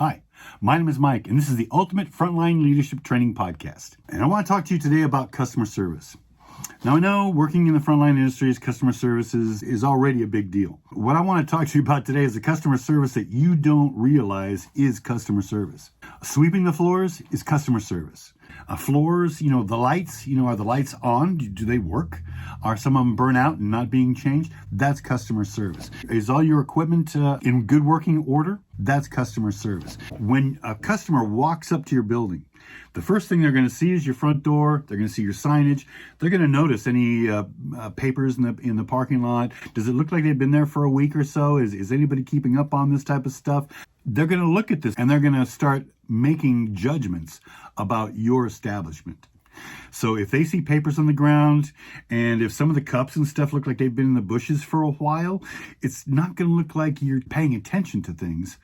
Hi, my name is Mike, and this is the Ultimate Frontline Leadership Training Podcast. And I want to talk to you today about customer service. Now, I know working in the frontline industries, customer service is already a big deal. What I want to talk to you about today is the customer service that you don't realize is customer service. Sweeping the floors is customer service. Floors, the lights, are the lights on? Do they work? Are some of them burnt out and not being changed? That's customer service. Is all your equipment in good working order? That's customer service. When a customer walks up to your building, the first thing they're going to see is your front door. They're going to see your signage. They're going to notice any papers in the parking lot. Does it look like they've been there for a week or so? Is anybody keeping up on this type of stuff? They're going to look at this and they're going to start making judgments about your establishment. So if they see papers on the ground and if some of the cups and stuff look like they've been in the bushes for a while, it's not going to look like you're paying attention to things.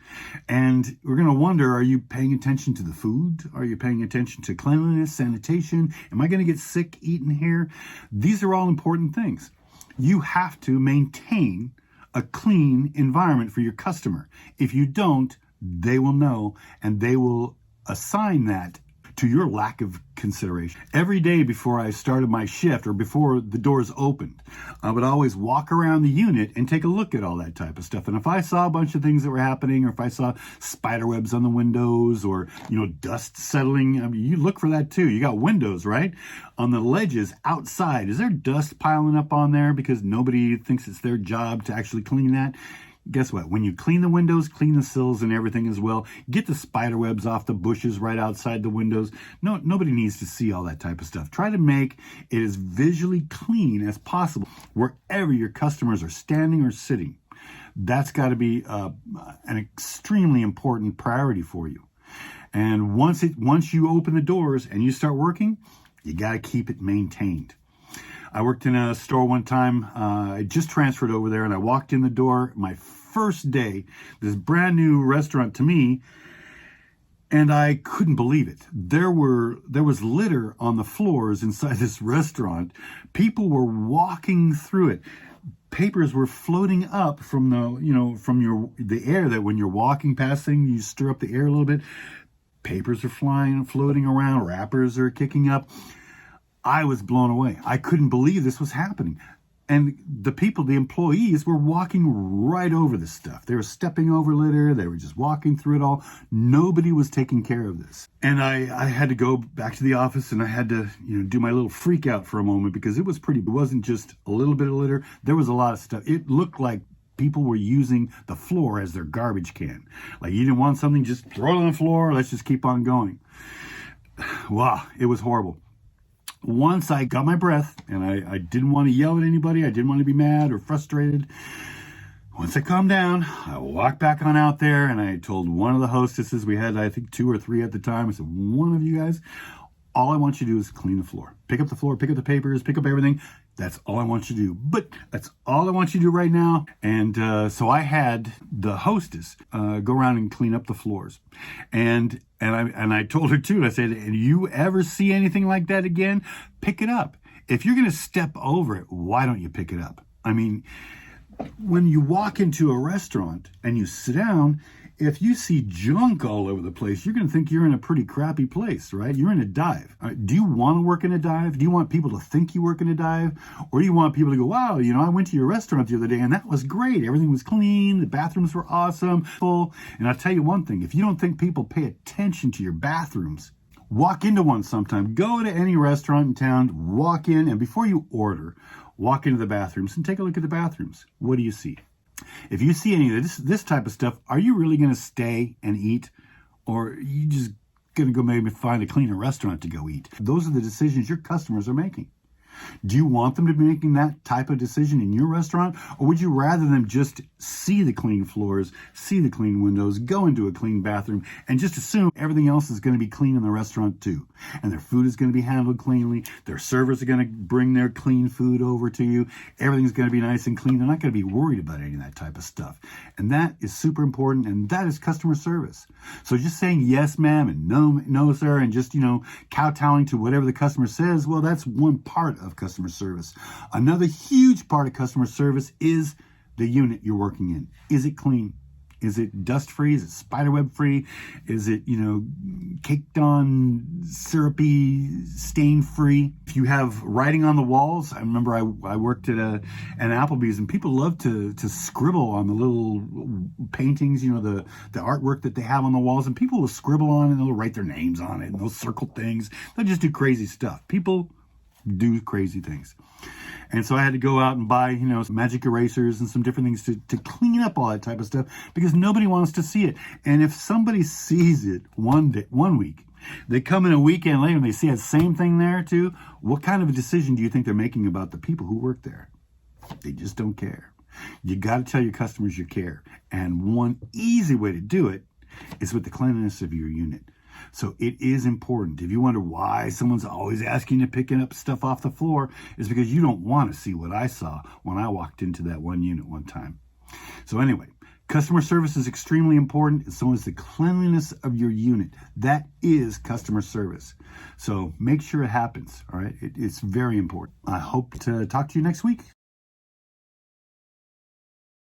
And we're going to wonder, are you paying attention to the food? Are you paying attention to cleanliness, sanitation? Am I going to get sick eating here? These are all important things. You have to maintain a clean environment for your customer. If you don't, they will know and they will assign that to your lack of consideration. Every day before I started my shift or before the doors opened, I would always walk around the unit and take a look at all that type of stuff. And if I saw a bunch of things that were happening, or if I saw spider webs on the windows or, dust settling, you look for that too. You got windows, right? On the ledges outside, is there dust piling up on there because nobody thinks it's their job to actually clean that? Guess what? When you clean the windows, clean the sills and everything as well. Get the spider webs off the bushes right outside the windows. No, nobody needs to see all that type of stuff. Try to make it as visually clean as possible wherever your customers are standing or sitting. That's got to be an extremely important priority for you. And once you open the doors and you start working, you got to keep it maintained. I worked in a store one time. I just transferred over there and I walked in the door my first day, this brand new restaurant to me, and I couldn't believe it. There was litter on the floors inside this restaurant. People were walking through it. Papers were floating up from the air, that when you're walking past things, you stir up the air a little bit. Papers are floating around, wrappers are kicking up. I was blown away. I couldn't believe this was happening. And the employees were walking right over this stuff. They were stepping over litter. They were just walking through it all. Nobody was taking care of this. And I had to go back to the office and I had to, do my little freak out for a moment because it wasn't just a little bit of litter. There was a lot of stuff. It looked like people were using the floor as their garbage can. Like you didn't want something, just throw it on the floor. Let's just keep on going. Wow, it was horrible. Once I got my breath and I didn't want to yell at anybody, I didn't want to be mad or frustrated. Once I calmed down, I walked back on out there and I told one of the hostesses, we had I think 2 or 3 at the time, I said, one of you guys, all I want you to do is clean the floor. Pick up the floor, pick up the papers, pick up everything. That's all I want you to do. But that's all I want you to do right now. And so I had the hostess go around and clean up the floors. And I told her too, I said, and you ever see anything like that again, pick it up. If you're going to step over it, why don't you pick it up? I mean, when you walk into a restaurant and you sit down, if you see junk all over the place, you're going to think you're in a pretty crappy place, right? You're in a dive. Do you want to work in a dive? Do you want people to think you work in a dive? Or do you want people to go, wow, I went to your restaurant the other day and that was great. Everything was clean. The bathrooms were awesome. Full. And I'll tell you one thing, if you don't think people pay attention to your bathrooms, walk into one sometime. Go to any restaurant in town, walk in, and before you order, walk into the bathrooms and take a look at the bathrooms. What do you see? If you see any of this type of stuff, are you really going to stay and eat? Or are you just going to go maybe find a cleaner restaurant to go eat? Those are the decisions your customers are making. Do you want them to be making that type of decision in your restaurant? Or would you rather them just see the clean floors, see the clean windows, go into a clean bathroom, and just assume everything else is going to be clean in the restaurant too? And their food is going to be handled cleanly. Their servers are going to bring their clean food over to you. Everything's going to be nice and clean. They're not going to be worried about any of that type of stuff. And that is super important, and that is customer service. So just saying yes, ma'am, and no, sir, and just, kowtowing to whatever the customer says, well, that's one part of customer service. Another huge part of customer service is the unit you're working in. Is it clean? Is it dust free? Is it spiderweb free? Is it, caked on, syrupy, stain free? If you have writing on the walls, I remember I worked at an Applebee's, and people love to scribble on the little paintings, the artwork that they have on the walls, and people will scribble on it, and they'll write their names on it, and they'll circle things. They'll just do crazy stuff. People do crazy things. And so I had to go out and buy, some magic erasers and some different things to clean up all that type of stuff, because nobody wants to see it. And if somebody sees it one week, they come in a weekend later and they see that same thing there too, what kind of a decision do you think they're making about the people who work there? They just don't care. You got to tell your customers you care. And one easy way to do it is with the cleanliness of your unit. So it is important. If you wonder why someone's always asking you to pick up stuff off the floor, it's because you don't want to see what I saw when I walked into that one unit one time. So anyway, customer service is extremely important, and so is the cleanliness of your unit. That is customer service. So make sure it happens, all right? It's very important. I hope to talk to you next week.